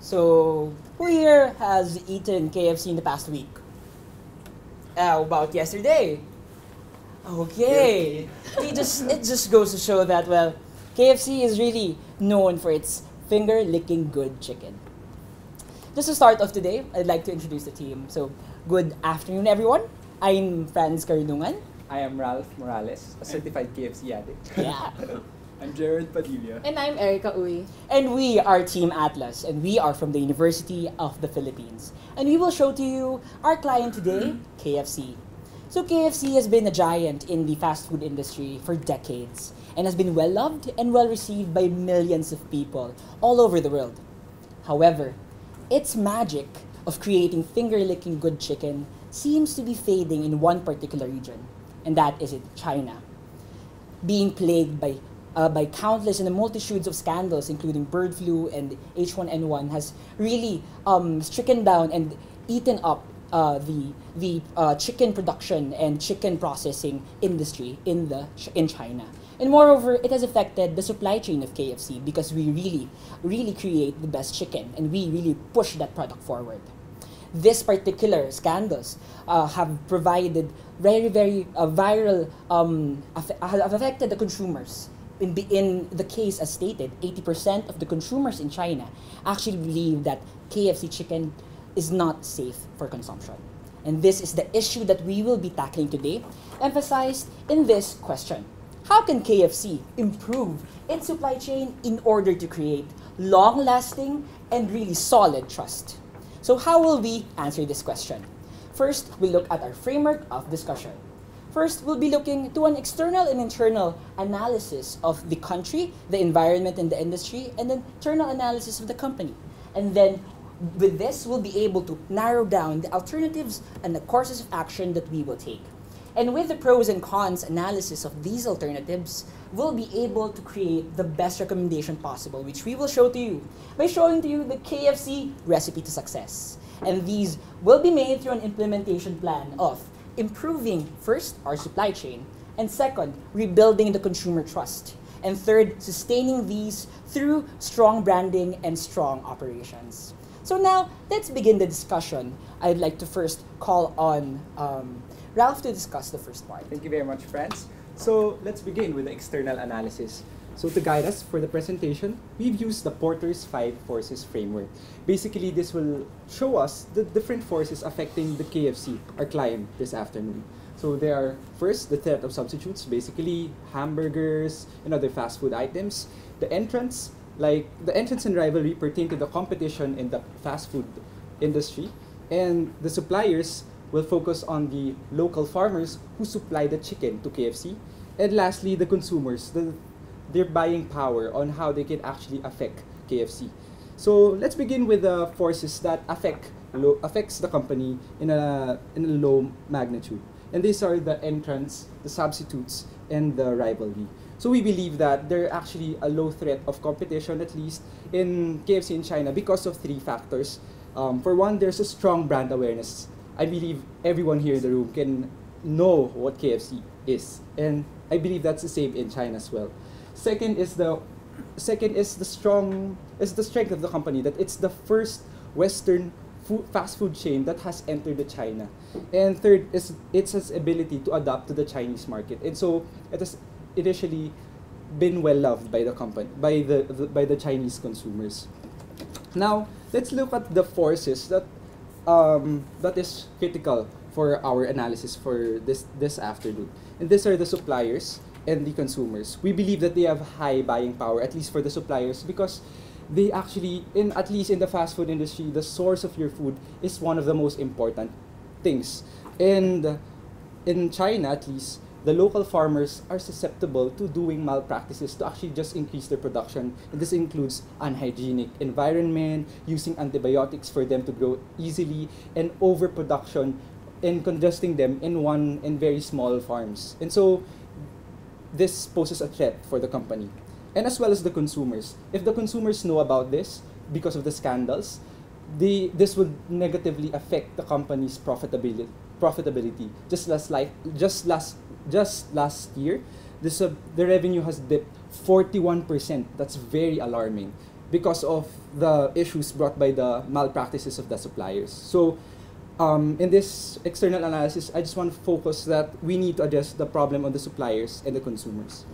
So, who here has eaten KFC in the past week? How about yesterday? Okay. It just goes to show that, well, KFC is really known for its finger licking good chicken. Just to start off today, I'd like to introduce the team. So, good afternoon, everyone. I'm Franz Caridungan. I am Ralph Morales, a certified KFC addict. Yeah. I'm Jared Padilla. And I'm Erica Uy. And we are Team Atlas, and we are from the University of the Philippines. And we will show to you our client today, KFC. So KFC has been a giant in the fast food industry for decades and has been well loved and well received by millions of people all over the world. However, its magic of creating finger-licking good chicken seems to be fading in one particular region, and that is in China. Being plagued by countless and multitudes of scandals, including bird flu and H1N1, has really stricken down and eaten up the chicken production and chicken processing industry in China. And moreover, it has affected the supply chain of KFC because we really create the best chicken and we really push that product forward. This particular scandals have provided very viral, have affected the consumers. In the case as stated, 80% of the consumers in China actually believe that KFC chicken is not safe for consumption. And this is the issue that we will be tackling today, emphasized in this question. How can KFC improve its supply chain in order to create long-lasting and really solid trust? So how will we answer this question? First, we'll look at our framework of discussion. First, we'll be looking to an external and internal analysis of the country, the environment, and the industry, and then internal analysis of the company. And then, with this, we'll be able to narrow down the alternatives and the courses of action that we will take. And with the pros and cons analysis of these alternatives, we'll be able to create the best recommendation possible, which we will show to you by showing to you the KFC recipe to success. And these will be made through an implementation plan of improving, first, our supply chain, and second, rebuilding the consumer trust, and third, sustaining these through strong branding and strong operations. So now, let's begin the discussion. I'd like to first call on Ralph to discuss the first part. Thank you very much, Franz. So let's begin with the external analysis. So to guide us for the presentation, we've used the Porter's 5 Forces framework. Basically, this will show us the different forces affecting the KFC, our client, this afternoon. So there are, first, the threat of substitutes, basically hamburgers and other fast food items. The entrance and rivalry pertain to the competition in the fast food industry. And the suppliers will focus on the local farmers who supply the chicken to KFC. And lastly, the consumers, their buying power on how they can actually affect KFC. So let's begin with the forces that affects the company in a low magnitude. And these are the entrants, the substitutes, and the rivalry. So we believe that there are actually a low threat of competition, at least in KFC in China, because of 3 factors. For one, there's a strong brand awareness. I believe everyone here in the room can know what KFC is, and I believe that's the same in China as well. Second is the strength of the company, that it's the first Western fast food chain that has entered the China. And third is its ability to adapt to the Chinese market. And so it has initially been well loved by the company, by the Chinese consumers. Now let's look at the forces that is critical for our analysis for this afternoon. And these are the suppliers and the consumers. We believe that they have high buying power, at least for the suppliers, because they actually, at least in the fast food industry, the source of your food is one of the most important things. And in China, at least, the local farmers are susceptible to doing malpractices to actually just increase their production. And this includes unhygienic environment, using antibiotics for them to grow easily, and overproduction and congesting them in very small farms. And so this poses a threat for the company, and as well as the consumers. If the consumers know about this because of the scandals, this would negatively affect the company's profitability. Just last year, the revenue has dipped 41%. That's very alarming. because of the issues brought by the malpractices of the suppliers. So in this external analysis, I just want to focus that we need to address the problem of the suppliers and the consumers.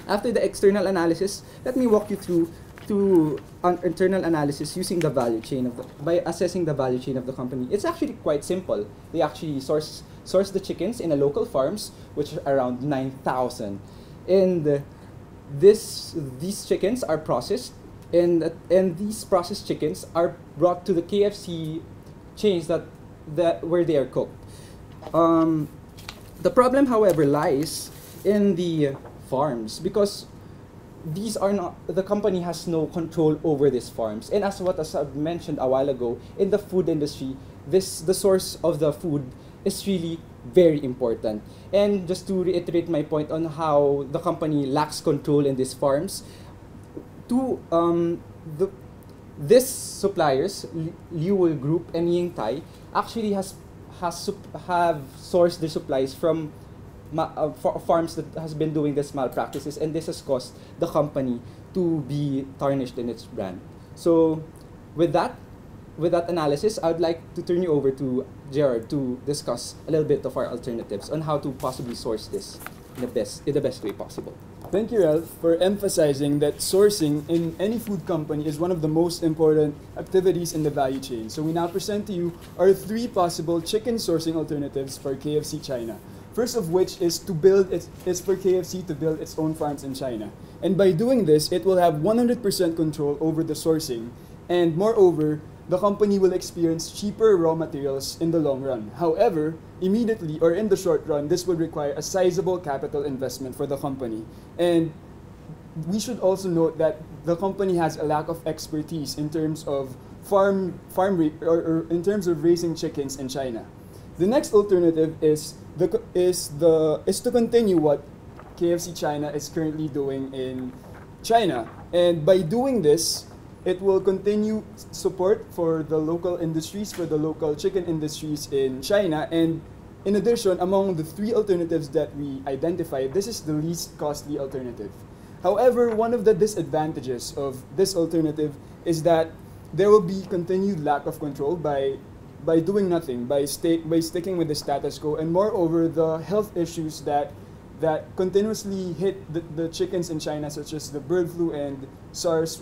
After the external analysis, let me walk you through an internal analysis using the value chain by assessing the value chain of the company. It's actually quite simple. They actually source the chickens in a local farms, which are around 9,000, and these chickens are processed, and these processed chickens are brought to the KFC chains where they are cooked. The problem, however, lies in the farms, because the company has no control over these farms. And as I mentioned a while ago, in the food industry, the source of the food is really very important. And just to reiterate my point on how the company lacks control in these farms, these suppliers, Liu Group and Ying Tai, actually have sourced their supplies from farms that has been doing this malpractices, and this has caused the company to be tarnished in its brand. So with that analysis, I would like to turn you over to Gerard to discuss a little bit of our alternatives on how to possibly source this in the best way possible. Thank you, Ralph, for emphasizing that sourcing in any food company is one of the most important activities in the value chain. So we now present to you our 3 possible chicken sourcing alternatives for KFC China. First of which is for KFC to build its own farms in China. And by doing this, it will have 100% control over the sourcing. And moreover, the company will experience cheaper raw materials in the long run. However, immediately or in the short run, this would require a sizable capital investment for the company. And we should also note that the company has a lack of expertise in terms of in terms of raising chickens in China. The next alternative is to continue what KFC China is currently doing in China. And by doing this, it will continue support for the local industries, for the local chicken industries in China. And in addition, among the 3 alternatives that we identified, this is the least costly alternative. However, one of the disadvantages of this alternative is that there will be continued lack of control by doing nothing, by sticking with the status quo, and moreover, the health issues that continuously hit the chickens in China, such as the bird flu and SARS,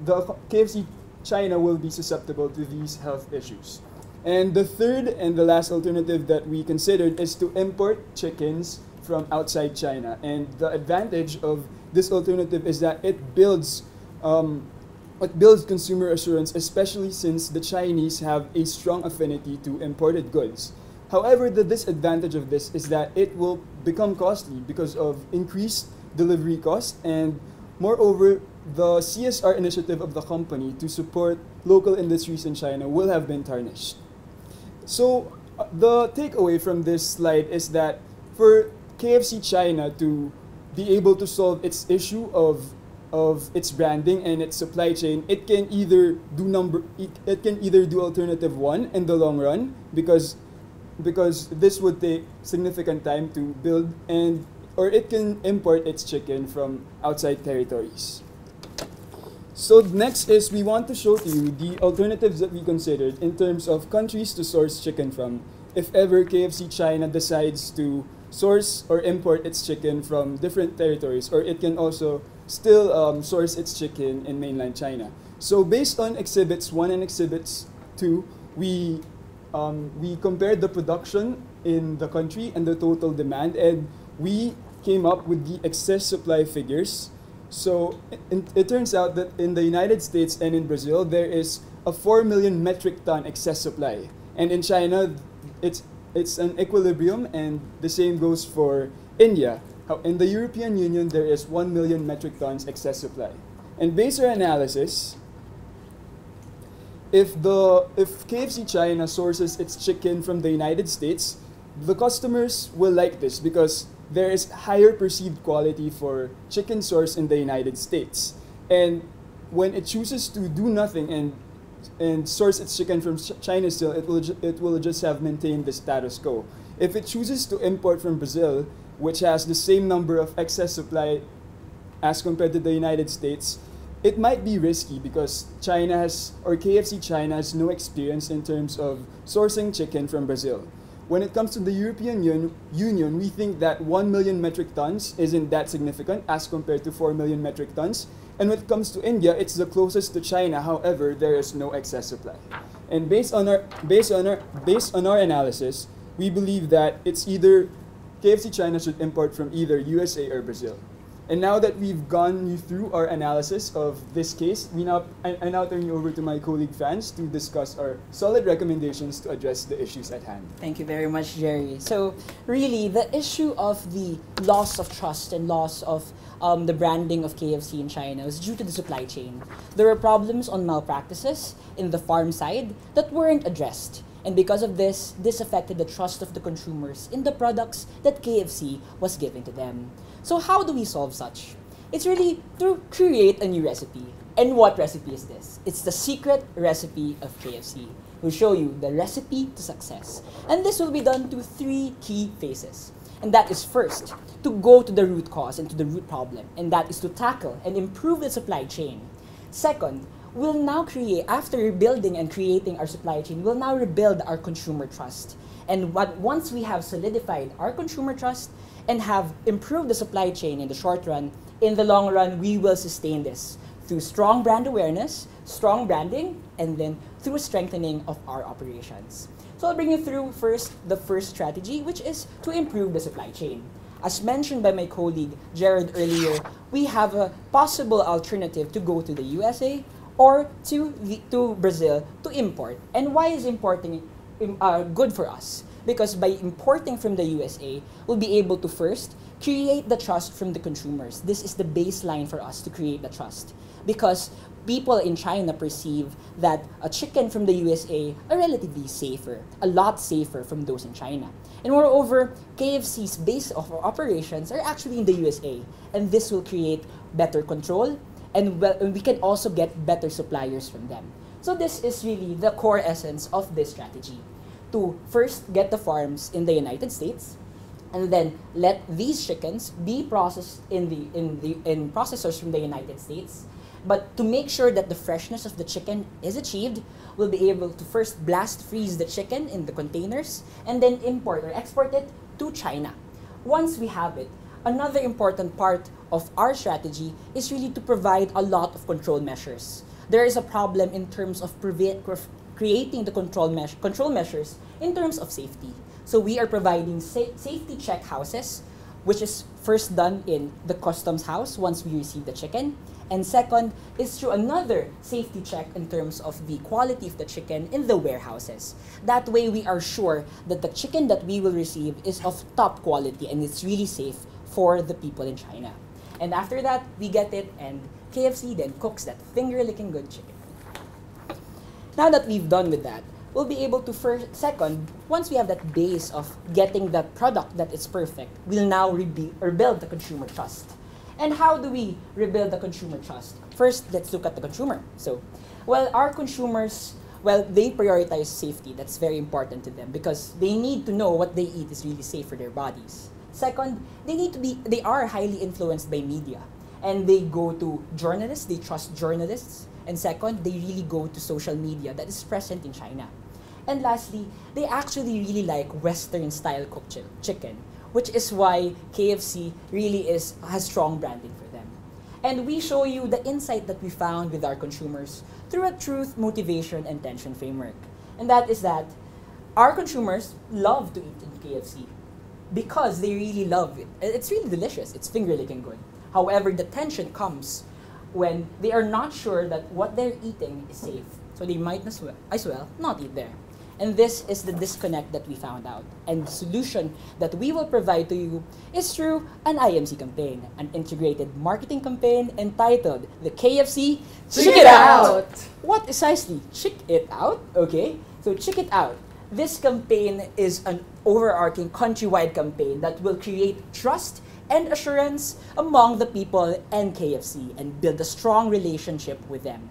the KFC China will be susceptible to these health issues. And the third and the last alternative that we considered is to import chickens from outside China. And the advantage of this alternative is that it builds consumer assurance, especially since the Chinese have a strong affinity to imported goods. However, the disadvantage of this is that it will become costly because of increased delivery costs, and moreover, the CSR initiative of the company to support local industries in China will have been tarnished. So the takeaway from this slide is that for KFC China to be able to solve its issue of its branding and its supply chain, it can either do alternative 1 in the long run, because this would take significant time to build, or it can import its chicken from outside territories. So next is we want to show to you the alternatives that we considered in terms of countries to source chicken from if ever KFC China decides to source or import its chicken from different territories, or it can also still source its chicken in mainland China. So based on Exhibits 1 and Exhibits 2, we compared the production in the country and the total demand, and we came up with the excess supply figures. So it turns out that in the United States and in Brazil, there is a 4 million metric ton excess supply. And in China, it's an equilibrium, and the same goes for India. In the European Union, there is 1 million metric tons excess supply. And based on our analysis, if KFC China sources its chicken from the United States, the customers will like this because there is higher perceived quality for chicken sourced in the United States. And when it chooses to do nothing and source its chicken from China still, it will just have maintained the status quo. If it chooses to import from Brazil, which has the same number of excess supply as compared to the United States, it might be risky because China has, or KFC China has no experience in terms of sourcing chicken from Brazil. When it comes to the European Union, we think that 1 million metric tons isn't that significant as compared to 4 million metric tons. And when it comes to India, it's the closest to China. However, there is no excess supply. And based on our analysis, we believe that it's either KFC China should import from either USA or Brazil. And now that we've gone you through our analysis of this case, I now turn you over to my colleague Franz to discuss our solid recommendations to address the issues at hand. Thank you very much, Jerry. So really, the issue of the loss of trust and loss of the branding of KFC in China was due to the supply chain. There were problems on malpractices in the farm side that weren't addressed. And because of this affected the trust of the consumers in the products that KFC was giving to them. So how do we solve such? It's really to create a new recipe. And what recipe is this? It's the secret recipe of KFC. We'll show you the recipe to success. And this will be done through 3 key phases. And that is first, to go to the root cause and to the root problem. And that is to tackle and improve the supply chain. Second, we'll now create, after rebuilding and creating our supply chain, we'll now rebuild our consumer trust. And once we have solidified our consumer trust and have improved the supply chain in the short run, in the long run, we will sustain this through strong brand awareness, strong branding, and then through strengthening of our operations. So I'll bring you through the first strategy, which is to improve the supply chain. As mentioned by my colleague Jared earlier, we have a possible alternative to go to the USA or to Brazil to import. And why is importing good for us? Because by importing from the USA, we'll be able to first create the trust from the consumers. This is the baseline for us to create the trust. Because people in China perceive that a chicken from the USA are relatively safer, a lot safer from those in China. And moreover, KFC's base of operations are actually in the USA. And this will create better control, and we can also get better suppliers from them. So this is really the core essence of this strategy. To first get the farms in the United States, and then let these chickens be processed in processors from the United States. But to make sure that the freshness of the chicken is achieved, we'll be able to first blast freeze the chicken in the containers and then import or export it to China. Once we have it, another important part of our strategy is really to provide a lot of control measures. There is a problem in terms of creating the control measures in terms of safety. So we are providing safety check houses, which is first done in the customs house once we receive the chicken. And second is through another safety check in terms of the quality of the chicken in the warehouses. That way we are sure that the chicken that we will receive is of top quality and it's really safe for the people in China. And after that, we get it and KFC then cooks that finger-licking good chicken. Now that we've done with that, we'll be able to second, once we have that base of getting the product that is perfect, we'll now rebuild the consumer trust. And how do we rebuild the consumer trust? First, let's look at the consumer. So, our consumers, they prioritize safety. That's very important to them because they need to know what they eat is really safe for their bodies. Second, they are highly influenced by media. And they go to journalists, they trust journalists. And second, they really go to social media that is present in China. And lastly, they actually really like Western-style cooked chicken, which is why KFC really has strong branding for them. And we show you the insight that we found with our consumers through a truth, motivation, and tension framework. And that is that our consumers love to eat in KFC because they really love it. It's really delicious. It's finger-licking good. However, the tension comes when they are not sure that what they're eating is safe. So they might as well not eat there. And this is the disconnect that we found out. And the solution that we will provide to you is through an IMC campaign, an integrated marketing campaign entitled the KFC Check It Out! What precisely? Check it out? Okay, so check it out. This campaign is an overarching countrywide campaign that will create trust and assurance among the people and KFC and build a strong relationship with them.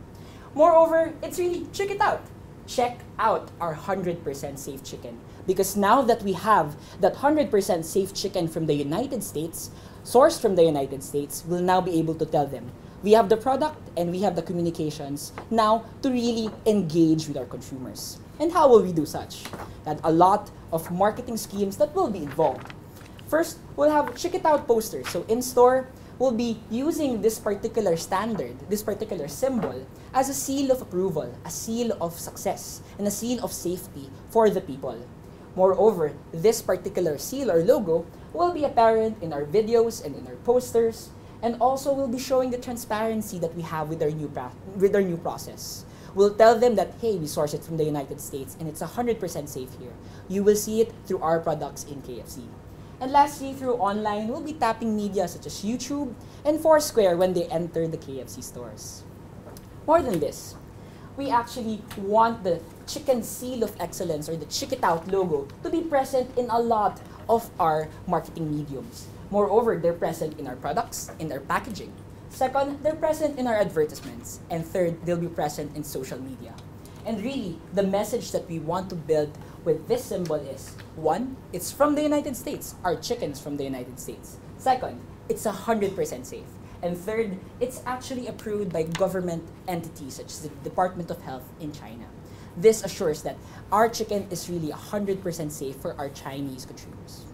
Moreover, it's really check it out. Check out our 100% safe chicken. Because now that we have that 100% safe chicken from the United States, sourced from the United States, we'll now be able to tell them, We have the product and we have the communications now to really engage with our consumers. And how will we do such? That a lot of marketing schemes that will be involved. First, we'll have check it out posters. So in store, we'll be using this particular standard, this particular symbol, as a seal of approval, a seal of success, and a seal of safety for the people. Moreover, this particular seal or logo will be apparent in our videos and in our posters, and also we'll be showing the transparency that we have with our new process. We'll tell them that, hey, we source it from the United States and it's 100% safe here. You will see it through our products in KFC. And lastly, through online, we'll be tapping media such as YouTube and Foursquare when they enter the KFC stores. More than this, we actually want the chicken seal of excellence or the Check It Out logo to be present in a lot of our marketing mediums. Moreover, they're present in our products, in our packaging. Second, they're present in our advertisements. And third, they'll be present in social media. And really, the message that we want to build with this symbol is, one, it's from the United States. Our chicken's from the United States. Second, it's 100% safe. And third, it's actually approved by government entities such as the Department of Health in China. This assures that our chicken is really 100% safe for our Chinese consumers.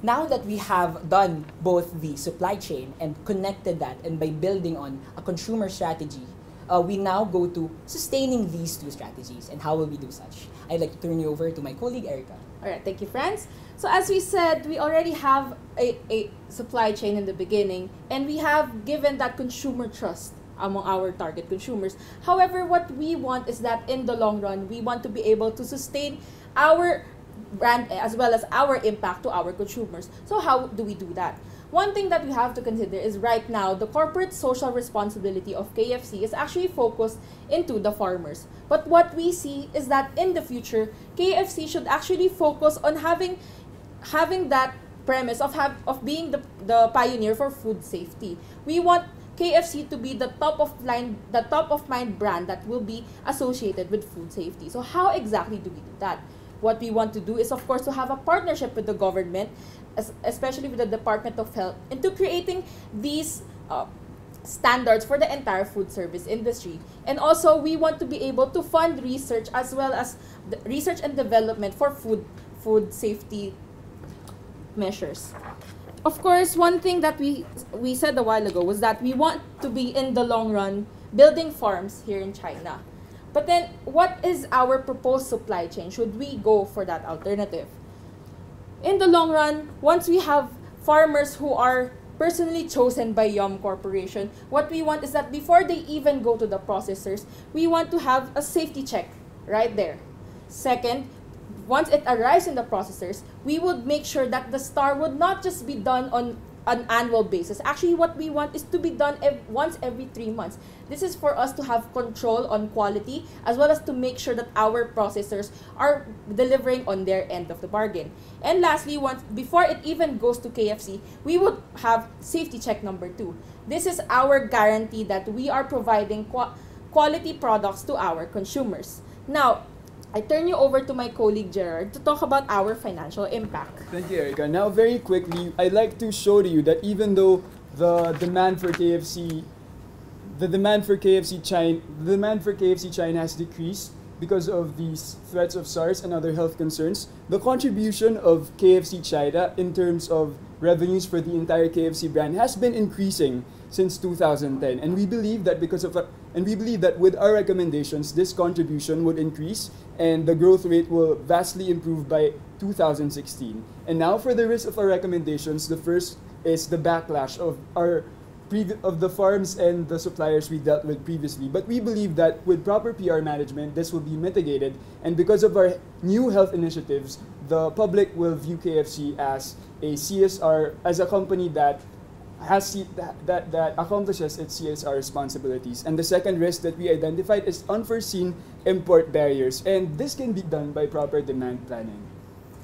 Now that we have done both the supply chain and connected that, and by building on a consumer strategy, we now go to sustaining these two strategies. And how will we do such? I'd like to turn you over to my colleague, Erica. All right, thank you, Franz. So as we said, we already have a supply chain in the beginning, and we have given that consumer trust among our target consumers. However, what we want is that in the long run, we want to be able to sustain our brand as well as our impact to our consumers. So how do we do that? One thing that we have to consider is right now, the corporate social responsibility of KFC is actually focused into the farmers. But what we see is that in the future, KFC should actually focus on having that premise of being the pioneer for food safety. We want KFC to be the top of mind brand that will be associated with food safety. So how exactly do we do that? What we want to do is, of course, to have a partnership with the government, especially with the Department of Health, into creating these standards for the entire food service industry. And also, we want to be able to fund research as well as the research and development for food safety measures. Of course, one thing that we said a while ago was that we want to be, in the long run, building farms here in China. But then, what is our proposed supply chain? Should we go for that alternative? In the long run, once we have farmers who are personally chosen by Yum Corporation, what we want is that before they even go to the processors, we want to have a safety check right there. Second, once it arrives in the processors, we would make sure that the star would not just be done on an annual basis. Actually, what we want is to be done once every 3 months. This is for us to have control on quality as well as to make sure that our processors are delivering on their end of the bargain. And lastly, before it even goes to KFC, we would have safety check number 2. This is our guarantee that we are providing quality products to our consumers. Now, I turn you over to my colleague Gerard to talk about our financial impact. Thank you, Erica. Now, very quickly, I'd like to show to you that even though the demand for KFC China has decreased because of these threats of SARS and other health concerns, the contribution of KFC China in terms of revenues for the entire KFC brand has been increasing since 2010, and we believe that with our recommendations, this contribution would increase and the growth rate will vastly improve by 2016. And now for the rest of our recommendations, the first is the backlash of the farms and the suppliers we dealt with previously. But we believe that with proper PR management, this will be mitigated, and because of our new health initiatives, the public will view KFC as a CSR, as a company that accomplishes its CSR responsibilities. And the second risk that we identified is unforeseen import barriers, and this can be done by proper demand planning.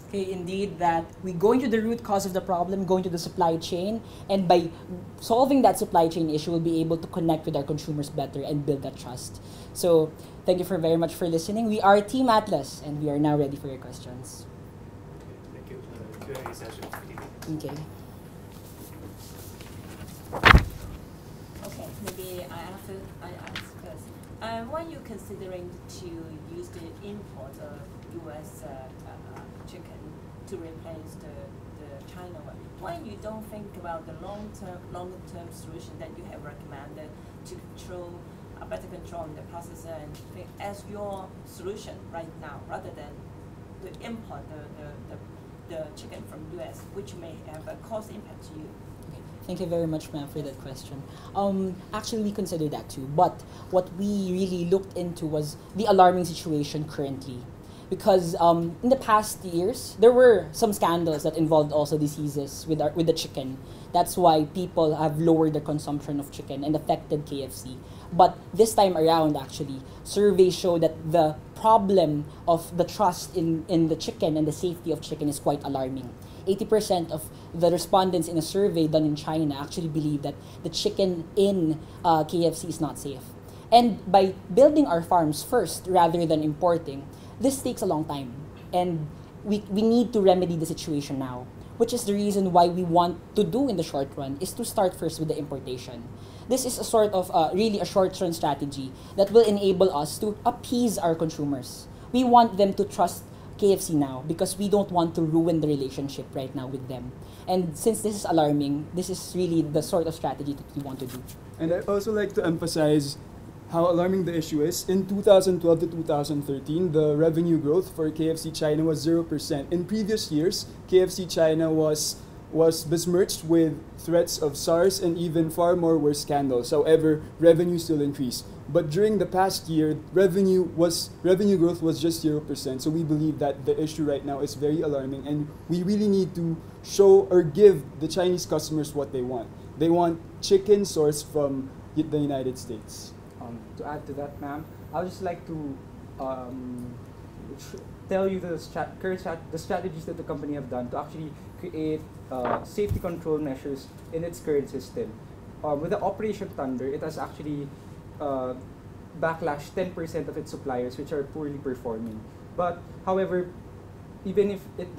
Okay, indeed, that we go into the root cause of the problem, go into the supply chain, and by solving that supply chain issue, we'll be able to connect with our consumers better and build that trust. So, thank you very much for listening. We are Team Atlas, and we are now ready for your questions. Thank you. Q&A session. Okay. Okay, maybe I ask first. Why are you considering to use the import of U.S. Chicken to replace the China one? Why you don't think about the longer term solution that you have recommended to control a better control on the processor and think as your solution right now, rather than to import the chicken from U.S., which may have a cost impact to you? Thank you very much, ma'am, for that question. Actually, we considered that too. But what we really looked into was the alarming situation currently. Because in the past years, there were some scandals that involved also diseases with the chicken. That's why people have lowered their consumption of chicken and affected KFC. But this time around, actually, surveys show that the problem of the trust in the chicken and the safety of chicken is quite alarming. 80% of the respondents in a survey done in China actually believe that the chicken in KFC is not safe. And by building our farms first rather than importing, this takes a long time. And we need to remedy the situation now, which is the reason why we want to do in the short run is to start first with the importation. This is a sort of really a short-term strategy that will enable us to appease our consumers. We want them to trust KFC now because we don't want to ruin the relationship right now with them. And since this is alarming, this is really the sort of strategy that we want to do. And I'd also like to emphasize how alarming the issue is. In 2012 to 2013, the revenue growth for KFC China was 0%. In previous years, KFC China was besmirched with threats of SARS and even far more worse scandals. However, revenue still increased. But during the past year, revenue growth was just 0%. So we believe that the issue right now is very alarming, and we really need to show or give the Chinese customers what they want. They want chicken sourced from the United States. To add to that, ma'am, I would just like to tell you the strategies that the company have done to actually create safety control measures in its current system. With the Operation Thunder, it has actually backlashed 10% of its suppliers which are poorly performing. But however, even if it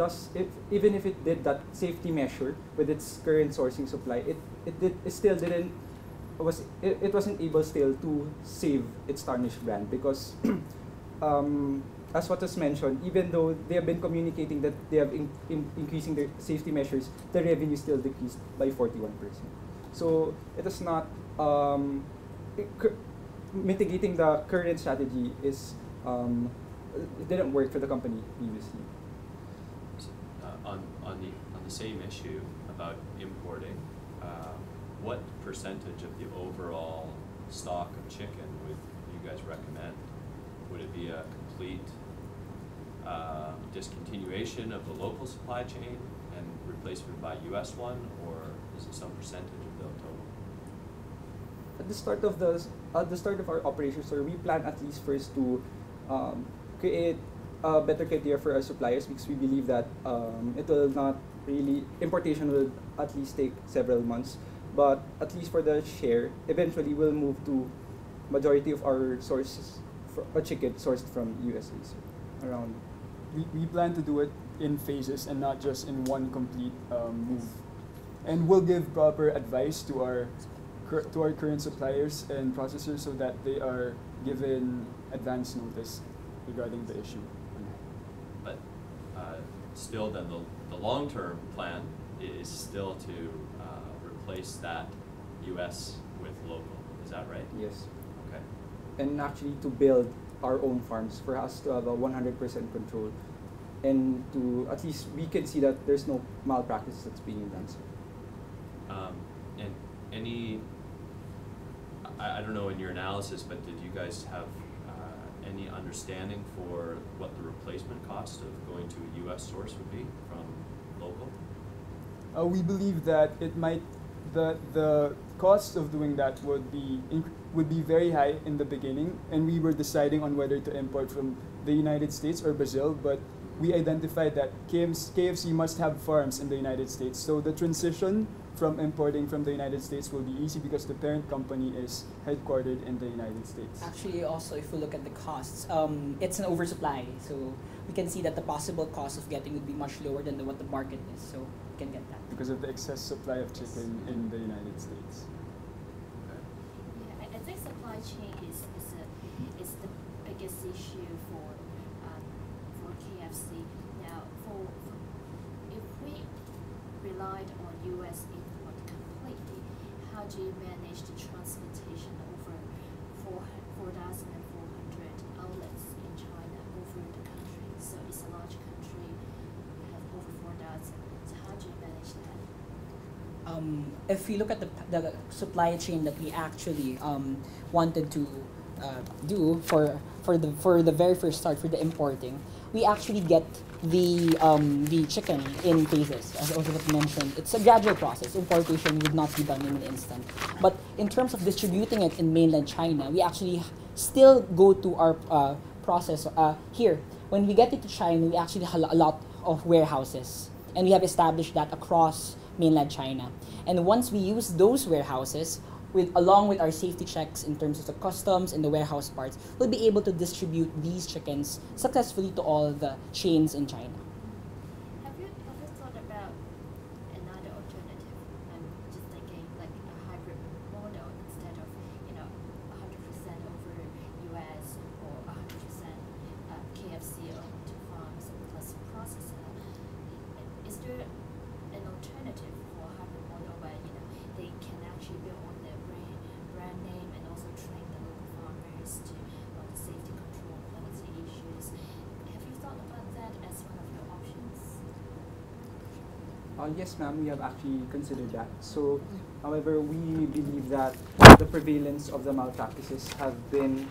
did that safety measure with its current sourcing supply, it wasn't able still to save its tarnished brand because as what was mentioned, even though they have been communicating that they have increasing their safety measures, the revenue still decreased by 41%. So it is not mitigating the current strategy is it didn't work for the company previously. On the same issue about importing, what percentage of the overall stock of chicken would you guys recommend? Would it be a complete discontinuation of the local supply chain and replacement by U.S. one, or is it some percentage of the total? At the start of our operations, sir, we plan at least first to create a better criteria for our suppliers because we believe that it will not really importation will at least take several months. But at least for the share, eventually we'll move to majority of our sources for a chicken sourced from USA, sir, around. We plan to do it in phases and not just in one complete move. And we'll give proper advice to our current suppliers and processors so that they are given advance notice regarding the issue. But still, then the long-term plan is still to replace that U.S. with local. Is that right? Yes. Okay. And actually to build our own farms for us to have a 100% control and to at least we can see that there's no malpractice that's being done, sir. And any, I don't know in your analysis, but did you guys have any understanding for what the replacement cost of going to a U.S. source would be from local? We believe that the cost of doing that would be very high in the beginning, and we were deciding on whether to import from the United States or Brazil, but we identified that KFC must have farms in the United States, so the transition from importing from the United States will be easy because the parent company is headquartered in the United States. Actually, also, if we look at the costs, it's an oversupply. So we can see that the possible cost of getting would be much lower than what the market is. So can get that. because of the excess supply of chicken in the United States. Yeah, I think supply chain is the biggest issue for KFC. Now, if we relied on U.S. import completely, how do you manage the transportation over 4,400 outlets in China over the country? So it's a large country. We have over 4,000. So how do you manage that? If we look at the supply chain that we actually wanted to do for the very first start for the importing, we actually get the chicken in phases. As also was mentioned, it's a gradual process. Importation would not be done in an instant. But in terms of distributing it in mainland China, we actually still go to our process here. When we get it to China, we actually have a lot of warehouses, and we have established that across mainland China. And once we use those warehouses, along with our safety checks in terms of the customs and the warehouse parts, we'll be able to distribute these chickens successfully to all the chains in China. Have you thought about another alternative? I'm just thinking like a hybrid model instead of 100% over US or 100% KFC owned farms plus processor. Is there an alternative for a hybrid model where they can actually build on their brand name and also train the local farmers to the safety control, quality issues? Have you thought about that as one of your options? Yes, ma'am, we have actually considered that. So, however, we believe that the prevalence of the malpractices have been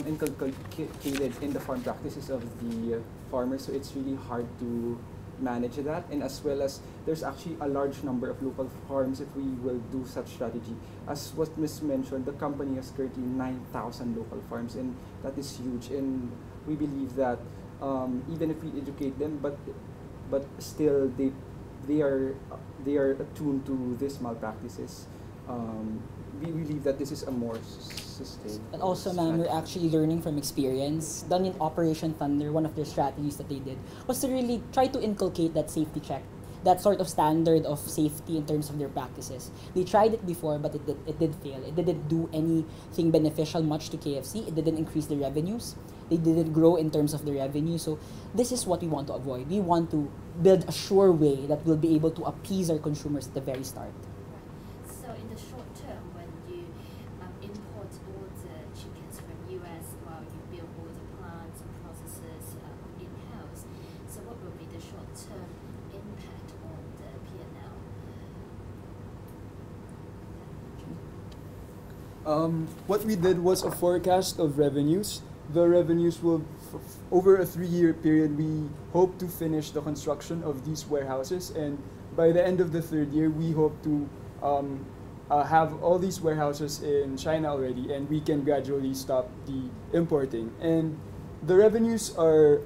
inculcated in the farm practices of the farmers, so it's really hard to manage that, and as well as there's actually a large number of local farms if we will do such strategy. As what Ms. mentioned, the company has currently 9,000 local farms, and that is huge, and we believe that even if we educate them, but still they are attuned to these malpractices. We believe that this is a more sustainable. And also, ma'am, we're actually learning from experience. Done in Operation Thunder, one of their strategies that they did was to really try to inculcate that safety check, that sort of standard of safety in terms of their practices. They tried it before, but it did fail. It didn't do anything beneficial much to KFC. It didn't increase the revenues. They didn't grow in terms of the revenue. So this is what we want to avoid. We want to build a sure way that will be able to appease our consumers at the very start. Right. So in the short term, when you import all the chickens from US while you build all the plants and processes in-house, so what will be the short-term impact on the P&L? What we did was a forecast of revenues. The revenues will, over a 3-year period, we hope to finish the construction of these warehouses, and by the end of the 3rd year, we hope to have all these warehouses in China already, and we can gradually stop the importing. And the revenues are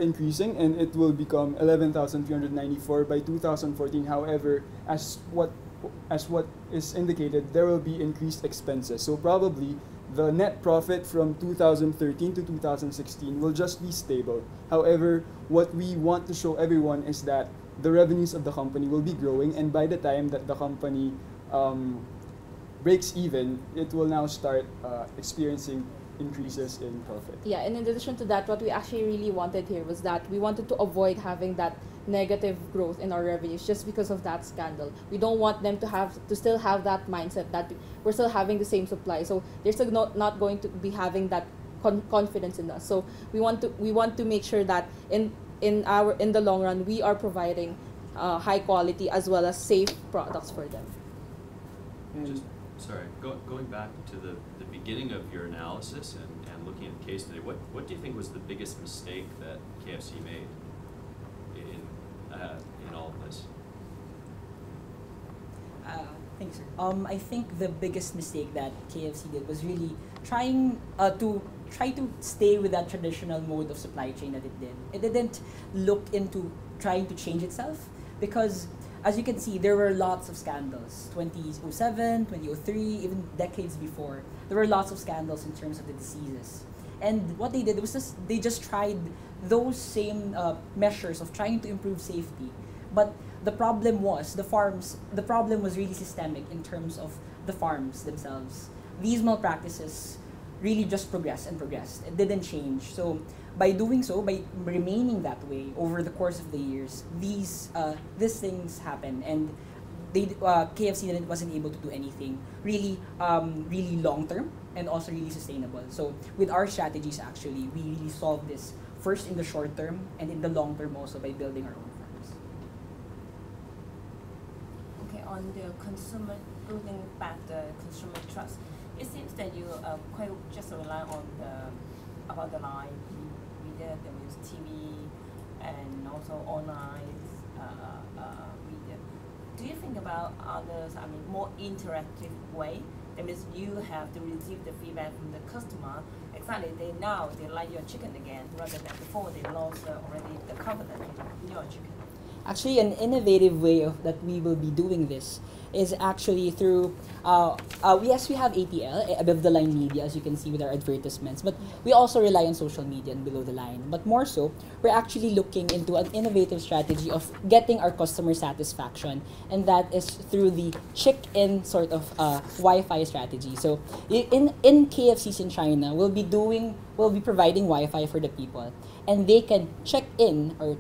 increasing, and it will become 11,394 by 2014. However, as what is indicated, there will be increased expenses. So probably the net profit from 2013 to 2016 will just be stable. However, what we want to show everyone is that the revenues of the company will be growing, and by the time that the company breaks even, it will now start experiencing increases in profit. Yeah, and in addition to that, what we actually really wanted here was that we wanted to avoid having that negative growth in our revenues just because of that scandal. We don't want them to still have that mindset that we're still having the same supply. So they're still not going to be having that confidence in us. So we want to make sure that in the long run we are providing high quality as well as safe products for them. Going back to the beginning of your analysis and looking at the case today, what do you think was the biggest mistake that KFC made in all of this? Thanks, sir. I think the biggest mistake that KFC did was really trying to stay with that traditional mode of supply chain that it did. It didn't look into trying to change itself because, as you can see, there were lots of scandals. 2007, 2003, even decades before, there were lots of scandals in terms of the diseases. And what they did was they just tried those same measures of trying to improve safety. But the problem was the problem was really systemic in terms of the farms themselves. These malpractices really just progressed and progressed. It didn't change. So by doing so, by remaining that way over the course of the years, these things happen, and KFC wasn't able to do anything really really long term and also really sustainable. So with our strategies, actually, we really solve this first in the short term and in the long term also by building our own farms. Okay, on the consumer, building back the consumer trust, it seems that you quite just rely on about the line media, that means TV and also online media. Do you think about others? I mean, more interactive way. That means you have to receive the feedback from the customer. Exactly, they like your chicken again, rather than before they lost already the confidence in your chicken. Actually, an innovative way that we will be doing this is actually through, yes, we have ATL, above the line media, as you can see with our advertisements, but we also rely on social media and below the line. But more so, we're actually looking into an innovative strategy of getting our customer satisfaction, and that is through the check-in sort of Wi-Fi strategy. So in KFCs in China, we'll be providing Wi-Fi for the people, and they can check in our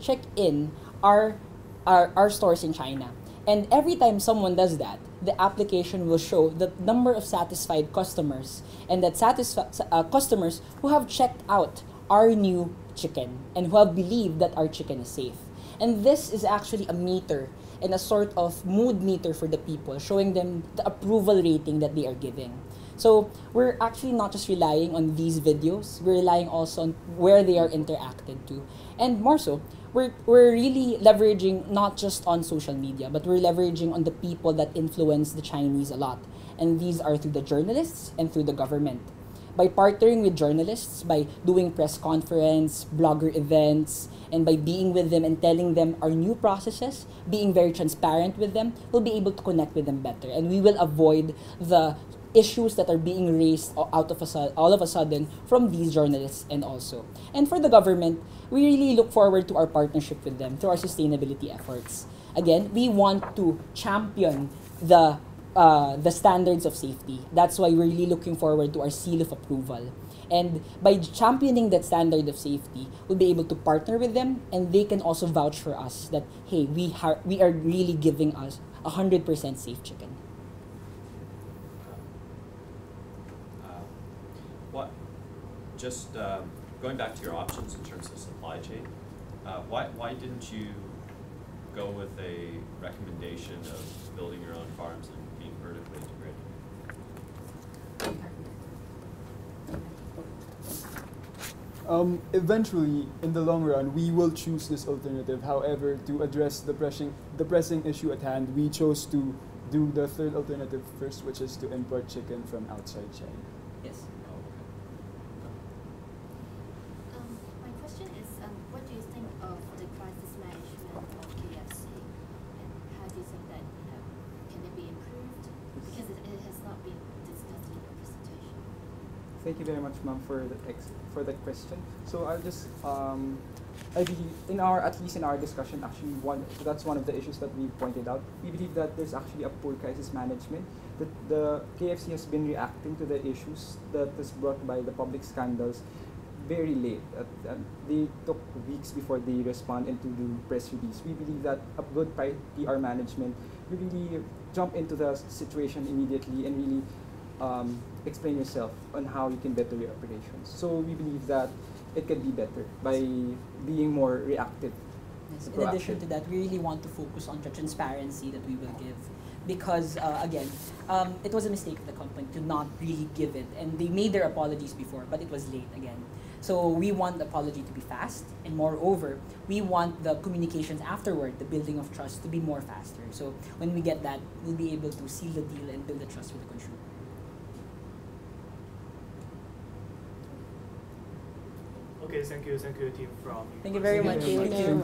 stores in China. And every time someone does that, the application will show the number of satisfied customers, and that customers who have checked out our new chicken and who have believed that our chicken is safe. And this is actually a meter and a sort of mood meter for the people, showing them the approval rating that they are giving. So we're actually not just relying on these videos, we're relying also on where they are interacted to. And more so, we're really leveraging not just on social media, but we're leveraging on the people that influence the Chinese a lot. And these are through the journalists and through the government. By partnering with journalists, by doing press conference, blogger events, and by being with them and telling them our new processes, being very transparent with them, we'll be able to connect with them better. And we will avoid the issues that are being raised all of a sudden from these journalists and also. And for the government, we really look forward to our partnership with them through our sustainability efforts. Again, we want to champion the standards of safety. That's why we're really looking forward to our seal of approval. And by championing that standard of safety, we'll be able to partner with them, and they can also vouch for us that, hey, we are really giving us 100% safe chicken. Just going back to your options in terms of supply chain, why didn't you go with a recommendation of building your own farms and being vertically integrated? Eventually, in the long run, we will choose this alternative. However, to address the pressing issue at hand, we chose to do the third alternative first, which is to import chicken from outside China. Yes. My question is, what do you think of the crisis management of KFC, and how do you think that can it be improved? Because it has not been discussed in your presentation. Thank you very much, ma'am, for that question. So I'll just I believe at least in our discussion, actually that's one of the issues that we pointed out. We believe that there's actually a poor crisis management. That the KFC has been reacting to the issues that is brought by the public scandals very late. They took weeks before they respond and to do press release. We believe that a good PR management, you really jump into the situation immediately and really explain yourself on how you can better your operations. So we believe that it can be better by being more reactive. Yes. In addition to that, we really want to focus on the transparency that we will give. Because, again, it was a mistake of the company to not really give it. And they made their apologies before, but it was late again. So we want the apology to be fast. And moreover, we want the communications afterward, the building of trust, to be more faster. So when we get that, we'll be able to seal the deal and build the trust with the consumer. Okay, thank you team from. Thank you very much. Thank you.